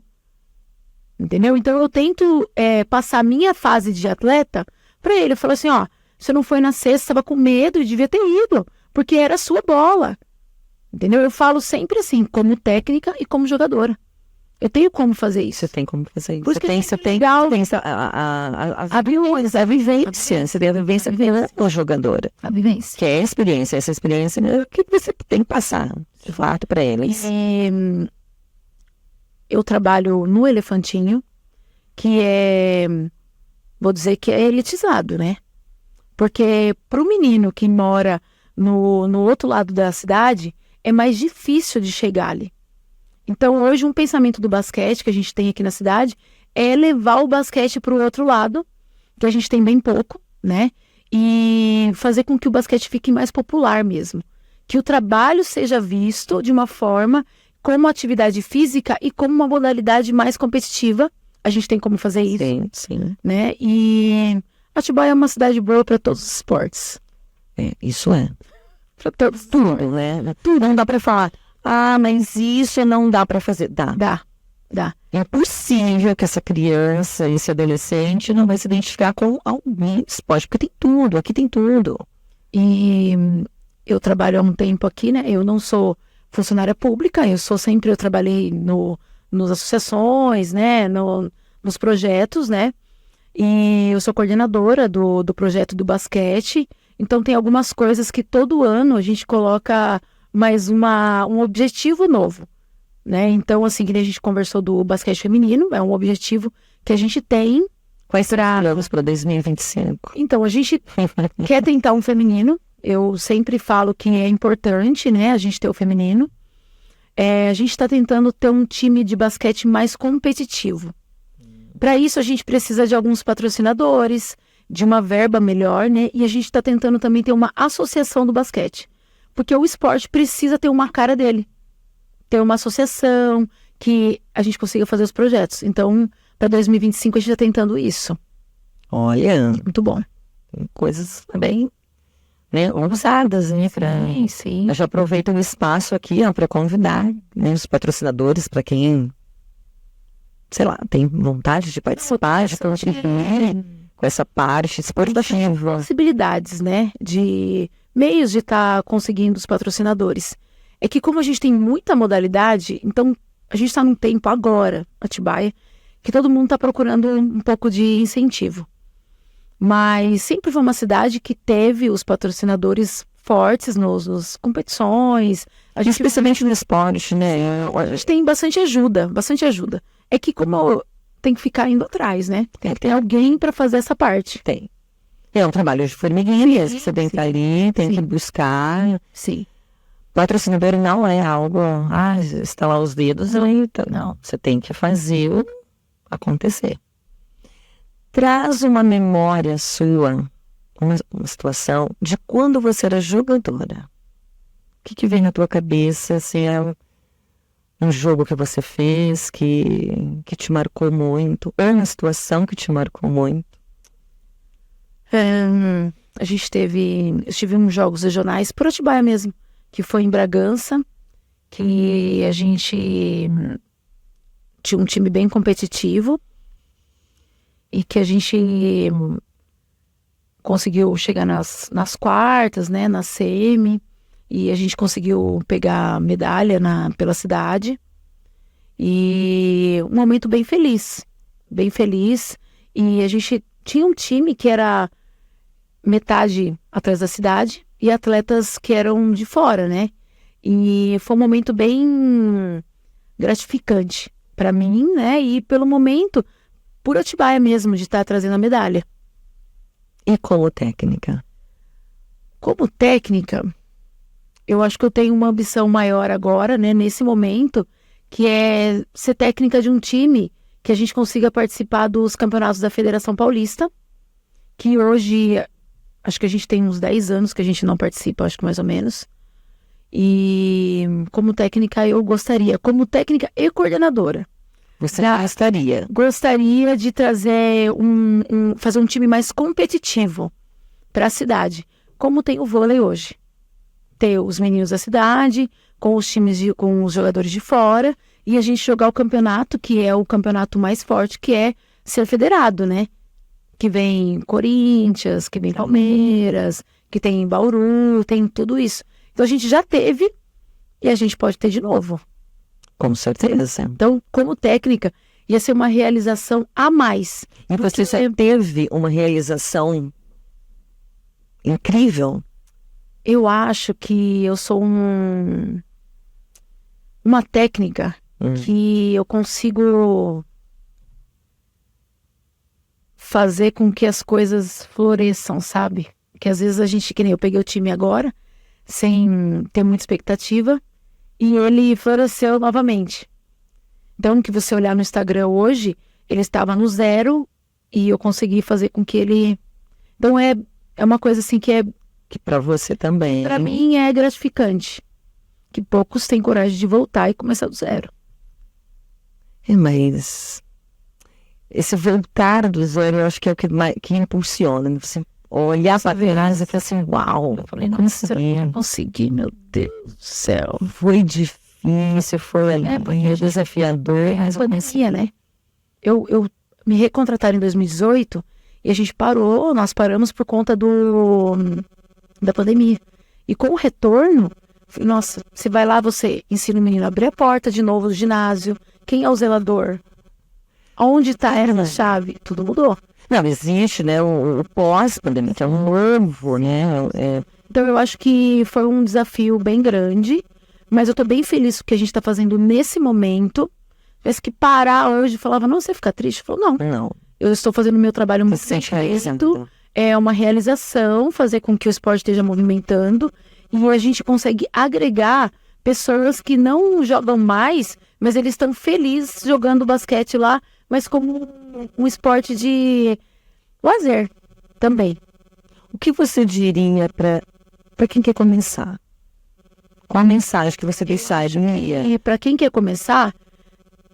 Entendeu? Então, eu tento passar a minha fase de atleta para ele. Eu falo assim, ó, você não foi na sexta, estava com medo e devia ter ido, porque era a sua bola. Entendeu? Eu falo sempre assim, como técnica e como jogadora. Eu tenho como fazer isso. Você tem como fazer isso. Por isso que Você tem a vivência. Você tem a vivência com a jogadora. A vivência. Que é a experiência. Essa experiência que você tem que passar, de fato, para eles. Eu trabalho no Elefantinho, que vou dizer que é elitizado, né? Porque para o menino que mora no outro lado da cidade, é mais difícil de chegar ali. Então, hoje, um pensamento do basquete que a gente tem aqui na cidade é levar o basquete para o outro lado, que a gente tem bem pouco, né? E fazer com que o basquete fique mais popular mesmo. Que o trabalho seja visto de uma forma como atividade física e como uma modalidade mais competitiva. A gente tem como fazer isso. Sim, sim. Né? E Atibaia é uma cidade boa para todos os esportes. Isso é. Para todos. Tudo, né? Tudo. Não dá para falar, mas isso não dá para fazer. Dá. É possível que essa criança, esse adolescente, não vai se identificar com algum esporte, porque tem tudo, aqui tem tudo. E eu trabalho há um tempo aqui, né? Eu não sou funcionária pública, eu trabalhei nas associações, né? Nos projetos, né? E eu sou coordenadora do projeto do basquete. Então tem algumas coisas que todo ano a gente coloca mais um objetivo novo, né? Então, assim, que a gente conversou do basquete feminino, é um objetivo que a gente tem. Quais serão para 2025? Então, a gente quer tentar um feminino. Eu sempre falo que é importante, né, a gente ter o feminino. A gente está tentando ter um time de basquete mais competitivo. Para isso, a gente precisa de alguns patrocinadores, de uma verba melhor, né? E a gente está tentando também ter uma associação do basquete. Porque o esporte precisa ter uma cara dele. Ter uma associação que a gente consiga fazer os projetos. Então, para 2025, a gente está tentando isso. Olha. Muito bom. Coisas bem, né, ousadas, né? Sim. Eu já aproveito o espaço aqui para convidar, né, os patrocinadores, para quem sei lá, tem vontade de participar, de contribuir com essa parte esportiva. Possibilidades, né? De meios de estar conseguindo os patrocinadores. É que como a gente tem muita modalidade, então a gente está num tempo agora, Atibaia, que todo mundo está procurando um pouco de incentivo. Mas sempre foi uma cidade que teve os patrocinadores fortes nas competições. Especialmente no esporte, né? A gente tem bastante ajuda, bastante ajuda. É que como tem que ficar indo atrás, né? Tem que ter alguém para fazer essa parte. Tem. É um trabalho de formiguinha mesmo. Você tem que estar ali, tem que buscar. Sim. Patrocinador não é algo, estalar os dedos. Não, você tem que fazer acontecer. Traz uma memória sua, uma situação de quando você era jogadora. O que vem na tua cabeça, assim, é um jogo que você fez que te marcou muito, ou uma situação que te marcou muito? Eu tive uns jogos regionais por Atibaia mesmo, que foi em Bragança, que a gente tinha um time bem competitivo e que a gente conseguiu chegar nas quartas, né, na semi, e a gente conseguiu pegar medalha pela cidade. E um momento bem feliz, e a gente tinha um time que era metade atrás da cidade e atletas que eram de fora, né? E foi um momento bem gratificante para mim, né? E pelo momento, por Atibaia mesmo, de estar trazendo a medalha. E como técnica? Como técnica, eu acho que eu tenho uma ambição maior agora, né? Nesse momento, que é ser técnica de um time que a gente consiga participar dos campeonatos da Federação Paulista, que hoje, acho que a gente tem uns 10 anos que a gente não participa, acho que mais ou menos. E como técnica eu gostaria, como técnica e coordenadora. Você gostaria? Gostaria de trazer fazer um time mais competitivo para a cidade, como tem o vôlei hoje. Ter os meninos da cidade, com os times, com os jogadores de fora, e a gente jogar o campeonato, que é o campeonato mais forte, que é ser federado, né? Que vem Corinthians, que vem Palmeiras, que tem Bauru, tem tudo isso. Então a gente já teve e a gente pode ter de novo. Com certeza. Então, como técnica, ia ser uma realização a mais. E você já teve uma realização incrível? Eu acho que eu sou uma técnica que eu consigo fazer com que as coisas floresçam, sabe? Que às vezes a gente, que nem eu peguei o time agora, sem ter muita expectativa, e ele floresceu novamente. Então, que você olhar no Instagram hoje, ele estava no 0 e eu consegui fazer com que ele... Então, é uma coisa assim que para você também. Para mim é gratificante. Que poucos têm coragem de voltar e começar do 0. Mas esse voltar do 0, eu acho que é o que impulsiona. Você olhar para trás e falar assim, uau, eu falei, nossa, eu consegui, meu Deus do céu. Foi difícil, foi desafiador. Mas pandemia, né? Eu me recontrataram em 2018 e a gente nós paramos por conta da pandemia. E com o retorno, nossa, você vai lá, você ensina o menino a abrir a porta de novo do ginásio. Quem é o zelador? Onde está a chave? Tudo mudou. Não, existe, né, o pós-pandemia, que é um novo, né? Então eu acho que foi um desafio bem grande, mas eu tô bem feliz com o que a gente tá fazendo nesse momento. Parece que parar hoje, falava, não, você fica triste? Eu falo, não. Eu estou fazendo o meu trabalho muito certo. É uma realização, fazer com que o esporte esteja movimentando, e a gente consegue agregar pessoas que não jogam mais, mas eles estão felizes jogando basquete lá, mas como um esporte de lazer também. O que você diria para quem quer começar? Qual a mensagem que você deixaria? Para quem quer começar,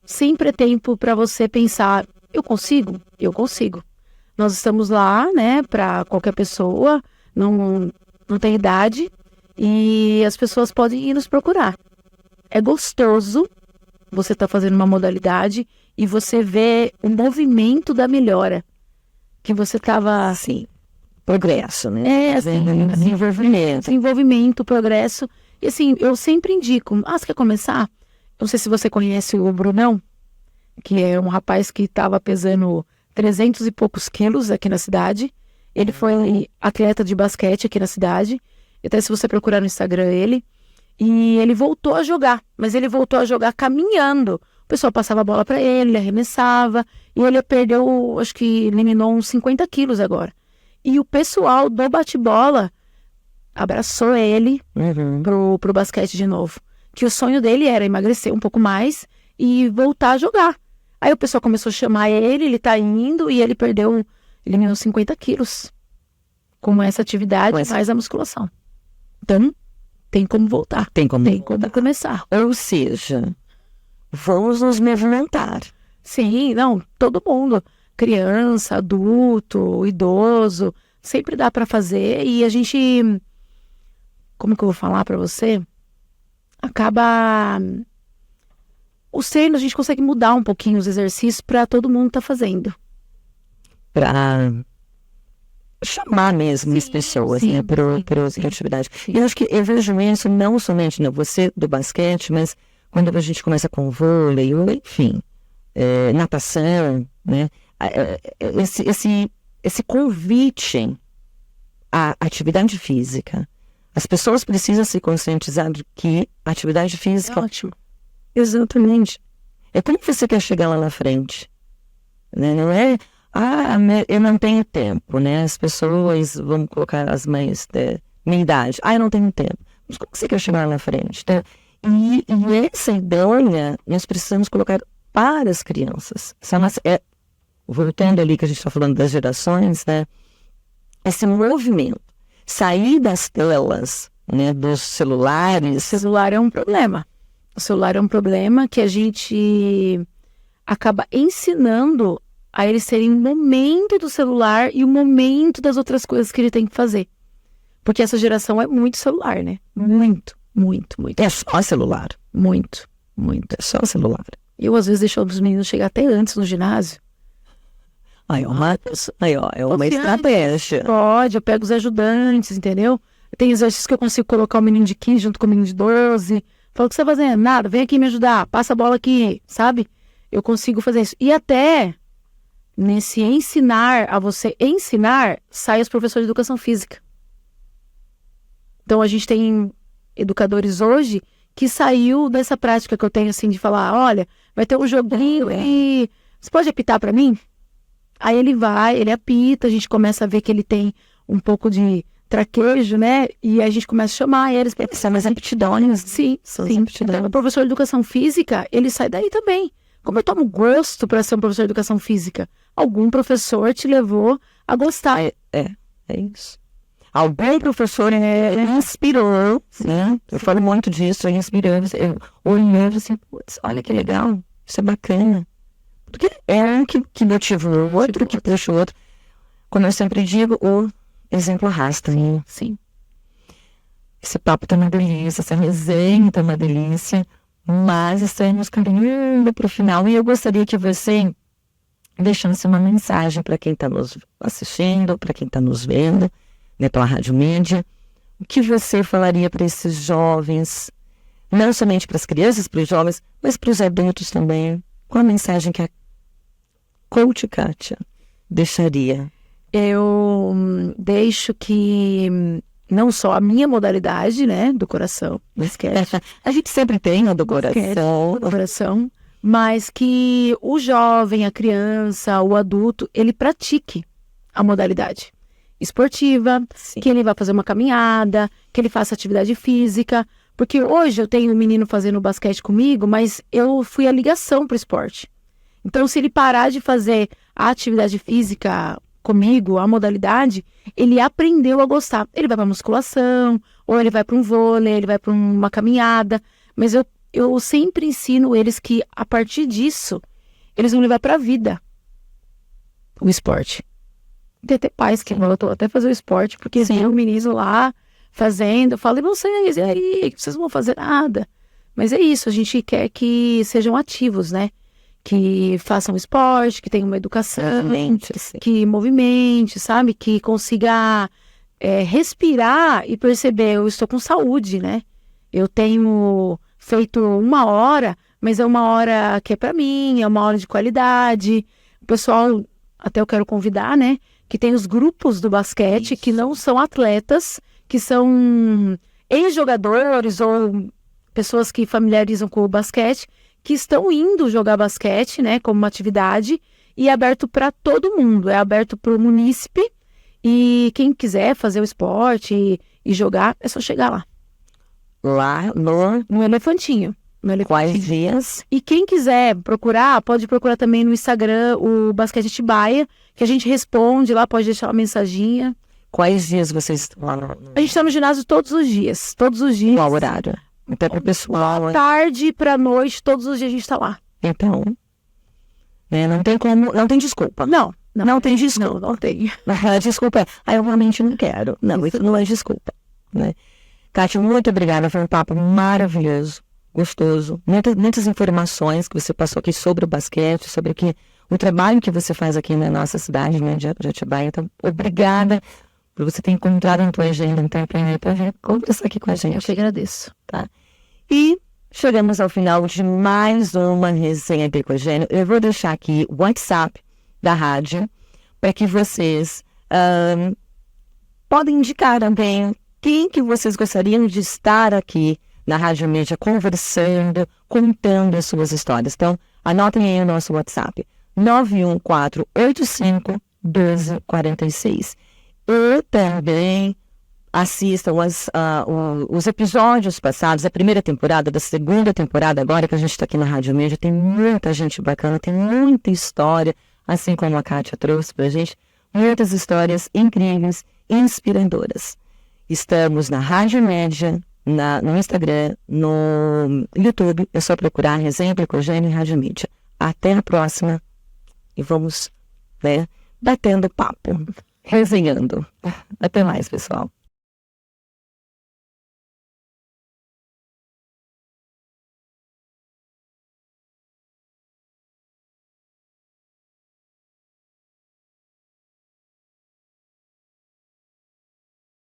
sempre é tempo para você pensar, eu consigo? Eu consigo. Nós estamos lá, né, para qualquer pessoa, não tem idade, e as pessoas podem ir nos procurar. É gostoso, você tá fazendo uma modalidade e você vê o movimento da melhora. Que você tava... Assim, progresso, né? assim, Desenvolvimento. Progresso. E assim, eu sempre indico, você quer começar? Eu não sei se você conhece o Brunão, que é um rapaz que estava pesando 300 e poucos quilos aqui na cidade. Ele foi atleta de basquete aqui na cidade. Até se você procurar no Instagram ele. E ele voltou a jogar, mas ele voltou a jogar caminhando. O pessoal passava a bola para ele arremessava. E ele perdeu, acho que eliminou uns 50 quilos agora. E o pessoal do bate-bola abraçou ele pro basquete de novo. Que o sonho dele era emagrecer um pouco mais e voltar a jogar. Aí o pessoal começou a chamar ele tá indo e ele eliminou 50 quilos com essa atividade, mais a musculação. Então, tem como voltar. Tem como começar. Ou seja, vamos nos movimentar. Sim, não, todo mundo. Criança, adulto, idoso, sempre dá para fazer e a gente, como que eu vou falar para você? Acaba... Os treinos, a gente consegue mudar um pouquinho os exercícios para todo mundo tá fazendo. Para chamar mesmo as pessoas, né, para outra atividade. E eu acho que eu vejo isso não somente você do basquete, mas quando a gente começa com vôlei, enfim, natação, né, esse convite à atividade física. As pessoas precisam se conscientizar de que a atividade física... É ótimo. Exatamente. É como você quer chegar lá na frente. Né? Não é... eu não tenho tempo, né? As pessoas vão colocar as mães da minha idade. Eu não tenho tempo. Mas como você quer chegar lá na frente? Né? E essa ideia nós precisamos colocar para as crianças. Voltando ali que a gente está falando das gerações, né? Esse movimento, sair das telas, né, dos celulares. O celular é um problema. O celular é um problema que a gente acaba ensinando a eles terem um momento do celular e um momento das outras coisas que ele tem que fazer. Porque essa geração é muito celular, né? Muito. É só celular. Muito. É só celular. Eu, às vezes, deixo os meninos chegar até antes no ginásio. É uma estratégia. Pode, eu pego os ajudantes, entendeu? Tem exercícios que eu consigo colocar o menino de 15 junto com o menino de 12. Falo, o que você tá fazendo? Nada, vem aqui me ajudar, passa a bola aqui, sabe? Eu consigo fazer isso. E até nesse ensinar a você ensinar, sai os professores de educação física. Então a gente tem educadores hoje que saiu dessa prática que eu tenho, assim, de falar, olha, vai ter um joguinho e você pode apitar pra mim? Aí ele apita, a gente começa a ver que ele tem um pouco de traquejo, né? E a gente começa a chamar eles. São mais aptidões. Sim. O professor de educação física, ele sai daí também. Como eu tomo gosto para ser um professor de educação física? Algum professor te levou a gostar. É isso. Algum professor inspirou, né? Eu falo muito disso, inspirando. Olhando assim, putz, olha que legal, isso é bacana. Porque é um que motiva o outro, que puxa o outro. Como eu sempre digo, o exemplo arrasta, né? Sim. Esse papo tá uma delícia, essa resenha tá uma delícia, mas estamos caminhando para o final e eu gostaria que você deixasse uma mensagem para quem está nos assistindo, para quem está nos vendo, né, pela Rádio Mídia. O que você falaria para esses jovens, não somente para as crianças, para os jovens, mas para os adultos também? Qual a mensagem que a Coach Kátia deixaria? Eu deixo que não só a minha modalidade, né, do coração, basquete. A gente sempre tem a do coração, mas que o jovem, a criança, o adulto, ele pratique a modalidade esportiva, que ele vá fazer uma caminhada, que ele faça atividade física, porque hoje eu tenho um menino fazendo basquete comigo, mas eu fui a ligação para o esporte. Então, se ele parar de fazer a atividade física comigo, a modalidade, ele aprendeu a gostar. Ele vai para musculação, ou ele vai para um vôlei, ele vai para uma caminhada. Mas eu sempre ensino eles que, a partir disso, eles vão levar para a vida o esporte. Tem até pais que voltam até fazer o esporte, porque tem um menino lá fazendo, eu falo, e vocês, e aí, vocês não vão fazer nada. Mas é isso, a gente quer que sejam ativos, né? Que façam esporte, que tenham uma educação, que movimente, sabe? Que consiga respirar e perceber, eu estou com saúde, né? Eu tenho feito 1 hora, mas é 1 hora que é para mim, é 1 hora de qualidade. O pessoal, até eu quero convidar, né? Que tem os grupos do basquete que não são atletas, que são ex-jogadores ou pessoas que familiarizam com o basquete, que estão indo jogar basquete, né, como uma atividade, e é aberto para todo mundo, é aberto para o munícipe, e quem quiser fazer o esporte e jogar, é só chegar lá. Lá no Elefantinho. Quais dias? E quem quiser procurar, pode procurar também no Instagram o Basquete Atibaia, que a gente responde lá, pode deixar uma mensaginha. Quais dias vocês estão lá? A gente está no ginásio todos os dias. Qual horário? Até para o pessoal. Tarde para noite, todos os dias a gente está lá. Então, não tem como, não tem desculpa. Não tem desculpa. Não tem. A desculpa é, eu realmente não quero. Não, isso não é desculpa, né? Kátia, muito obrigada, foi um papo maravilhoso, gostoso. Muitas informações que você passou aqui sobre o basquete, sobre o trabalho que você faz aqui na nossa cidade, né, de Atibaia. Então, obrigada por você ter encontrado na tua agenda, então, para conversar aqui com a gente. Eu te agradeço. Tá? E chegamos ao final de mais uma resenha de Ecogênio. Eu vou deixar aqui o WhatsApp da rádio para que vocês podem indicar também quem que vocês gostariam de estar aqui na Rádio Mídia conversando, contando as suas histórias. Então, anotem aí o nosso WhatsApp, 914851246. E também assistam os episódios passados, a primeira temporada, da segunda temporada agora que a gente está aqui na Rádio Mídia. Tem muita gente bacana, tem muita história, assim como a Kátia trouxe para a gente, muitas histórias incríveis, inspiradoras. Estamos na Rádio Média, no Instagram, no YouTube, é só procurar Resenha de Ecogênio e Rádio Mídia. Até a próxima e vamos, batendo papo, resenhando. Até mais, pessoal.